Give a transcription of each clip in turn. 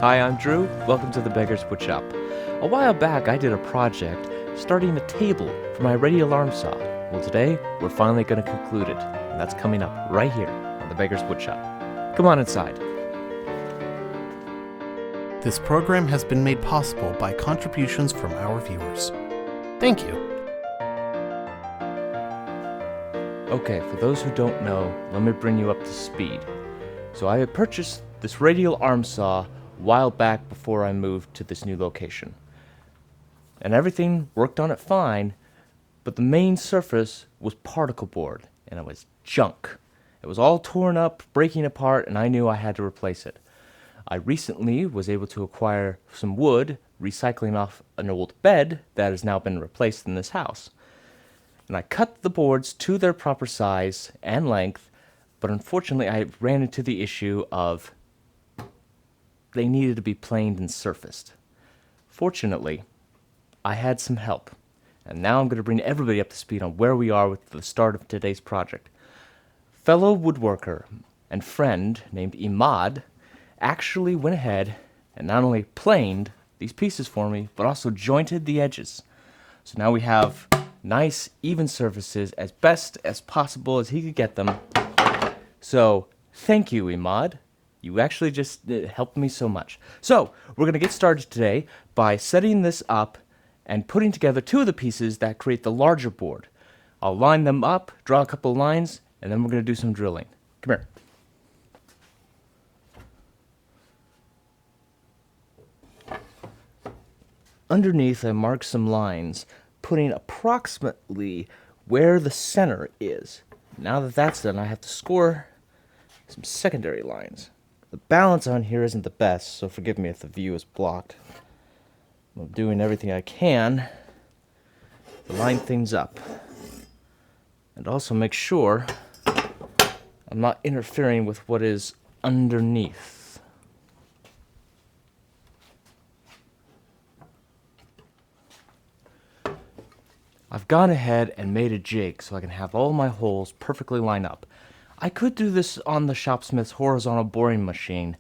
Hi, I'm Drew. Welcome to the Beggars Woodshop. A while back, I did a project starting a table for my radial arm saw. Well, today, we're finally going to conclude it, and that's coming up right here on the Beggars Woodshop. Come on inside. This program has been made possible by contributions from our viewers. Thank you. Okay, for those who don't know, let me bring you up to speed. So I had purchased this radial arm saw a while back before I moved to this new location. And everything worked on it fine, but the main surface was particle board, and it was junk. It was all torn up, breaking apart, and I knew I had to replace it. I recently was able to acquire some wood, recycling off an old bed that has now been replaced in this house. And I cut the boards to their proper size and length, but unfortunately I ran into the issue of they needed to be planed and surfaced. Fortunately, I had some help, and now I'm going to bring everybody up to speed on where we are with the start of today's project. Fellow woodworker and friend named Imad actually went ahead and not only planed these pieces for me, but also jointed the edges. So now we have nice, even surfaces as best as possible as he could get them. So, thank you, Imad. You actually just helped me so much. So, we're going to get started today by setting this up and putting together two of the pieces that create the larger board. I'll line them up, draw a couple of lines, and then we're going to do some drilling. Come here. Underneath, I marked some lines, putting approximately where the center is. Now that that's done, I have to score some secondary lines. The balance on here isn't the best, so forgive me if the view is blocked. I'm doing everything I can to line things up. And also make sure I'm not interfering with what is underneath. I've gone ahead and made a jig so I can have all my holes perfectly line up. I could do this on the Shopsmith's horizontal boring machine,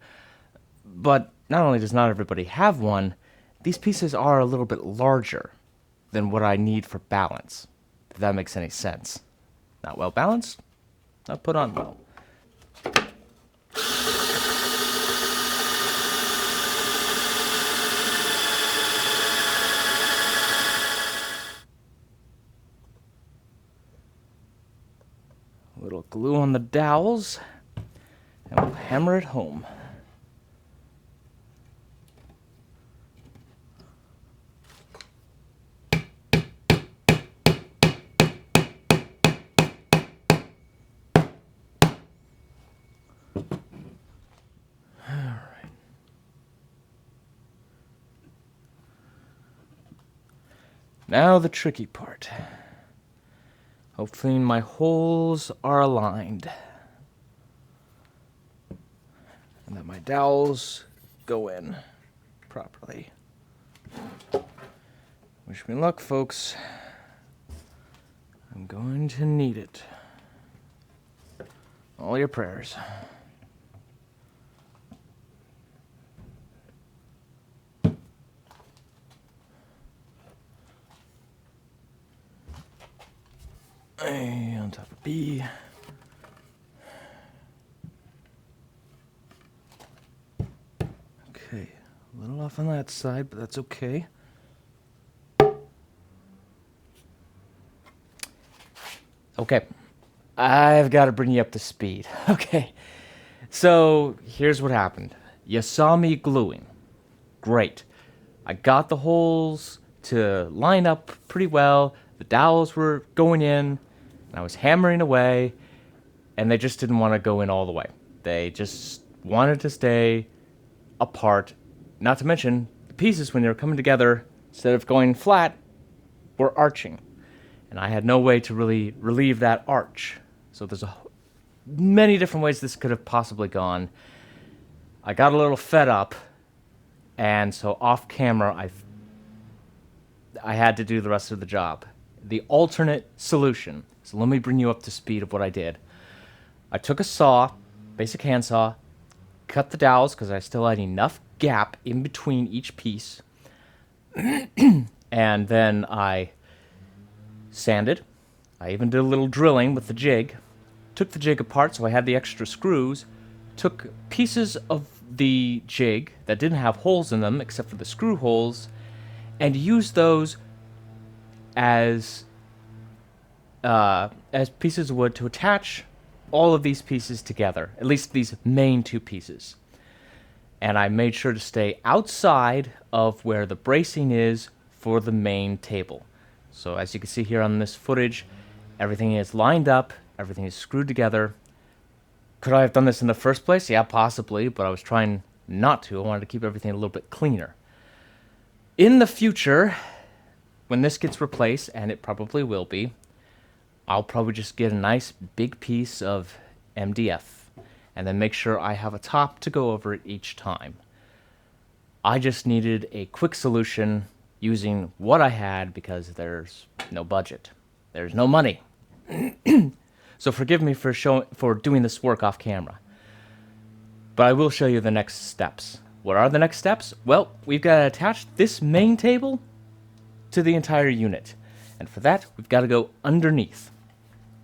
but not only does not everybody have one, these pieces are a little bit larger than what I need for balance, if that makes any sense. Not well balanced, not put on well. A little glue on the dowels, and we'll hammer it home. Now the tricky part. Hopefully my holes are aligned. And that my dowels go in properly. Wish me luck, folks. I'm going to need it. All your prayers. A on top of B. Okay, a little off on that side, but that's okay. Okay, I've got to bring you up to speed. Okay, so here's what happened. You saw me gluing. Great. I got the holes to line up pretty well. The dowels were going in. And I was hammering away, and they just didn't want to go in all the way. They just wanted to stay apart. Not to mention, the pieces, when they were coming together, instead of going flat, were arching. And I had no way to really relieve that arch. So there's many different ways this could have possibly gone. I got a little fed up, and so off camera, I had to do the rest of the job. The alternate solution. So let me bring you up to speed of what I did. I took a saw, basic handsaw, cut the dowels because I still had enough gap in between each piece. And then I sanded. I even did a little drilling with the jig. Took the jig apart so I had the extra screws. Took pieces of the jig that didn't have holes in them except for the screw holes, and used those as pieces of wood to attach all of these pieces together, at least these main two pieces. And I made sure to stay outside of where the bracing is for the main table. So as you can see here on this footage, everything is lined up, everything is screwed together. Could I have done this in the first place? Yeah, possibly, but I was trying not to. I wanted to keep everything a little bit cleaner. In the future, when this gets replaced, and it probably will be, I'll probably just get a nice big piece of MDF and then make sure I have a top to go over it each time. I just needed a quick solution using what I had because there's no budget. There's no money. So forgive me for doing this work off camera. But I will show you the next steps. What are the next steps? Well, we've got to attach this main table to the entire unit. And for that, we've got to go underneath.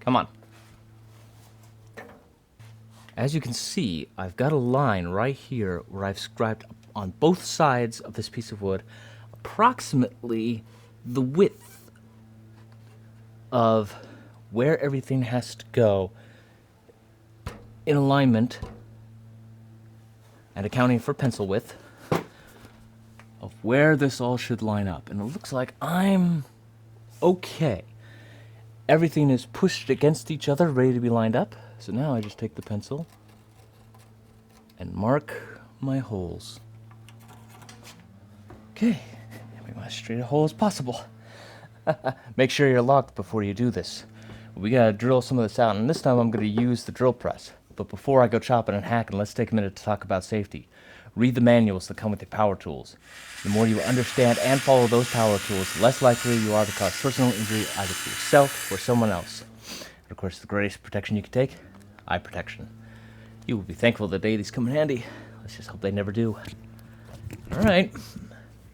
Come on. As you can see, I've got a line right here where I've scribed on both sides of this piece of wood approximately the width of where everything has to go in alignment and accounting for pencil width of where this all should line up. And it looks like I'm okay. Everything is pushed against each other, ready to be lined up. So now I just take the pencil and mark my holes. Okay, make them as straight a hole as possible. Make sure you're locked before you do this. We gotta drill some of this out, and this time I'm gonna use the drill press. But before I go chopping and hacking, let's take a minute to talk about safety. Read the manuals that come with your power tools. The more you understand and follow those power tools, the less likely you are to cause personal injury either to yourself or someone else. And of course, the greatest protection you can take, eye protection. You will be thankful the day these come in handy. Let's just hope they never do. All right,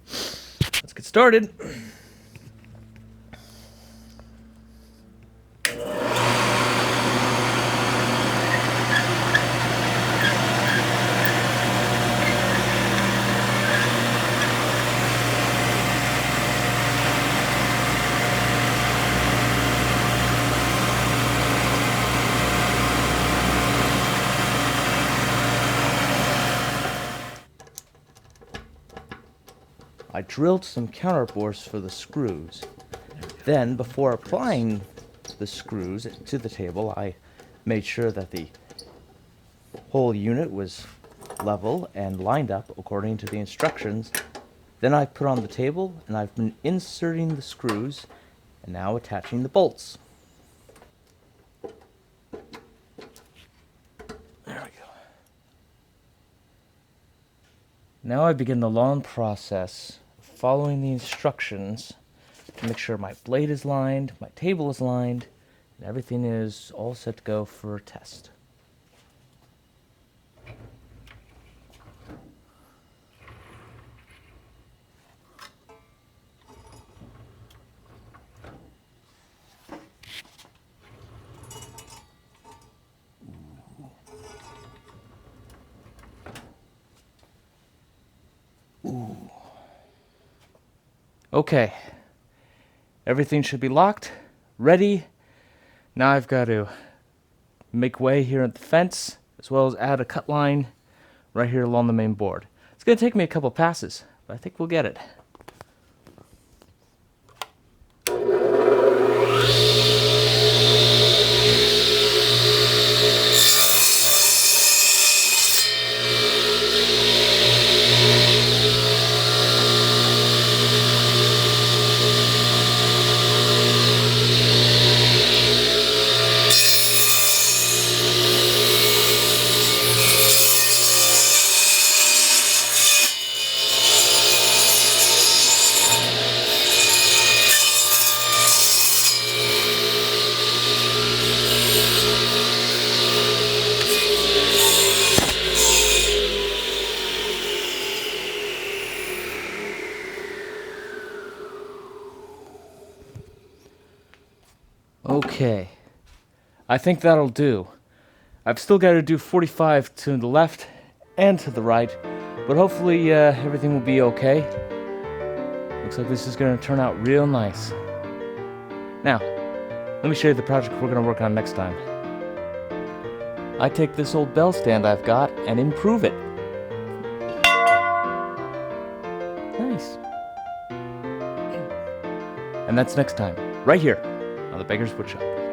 let's get started. I drilled some counterbores for the screws. Then, before applying the screws to the table, I made sure that the whole unit was level and lined up according to the instructions. Then I put on the table, and I've been inserting the screws and now attaching the bolts. There we go. Now I begin the long process following the instructions to make sure my blade is lined, my table is lined, and everything is all set to go for a test. Ooh. Okay, everything should be locked, ready. Now I've got to make way here at the fence, as well as add a cut line right here along the main board. It's going to take me a couple passes, but I think we'll get it. Okay. I think that'll do. I've still got to do 45 to the left and to the right, but hopefully everything will be okay. Looks like this is going to turn out real nice. Now, let me show you the project we're going to work on next time. I take this old bell stand I've got and improve it. Nice. And that's next time, right here on the Beggars Woodshop.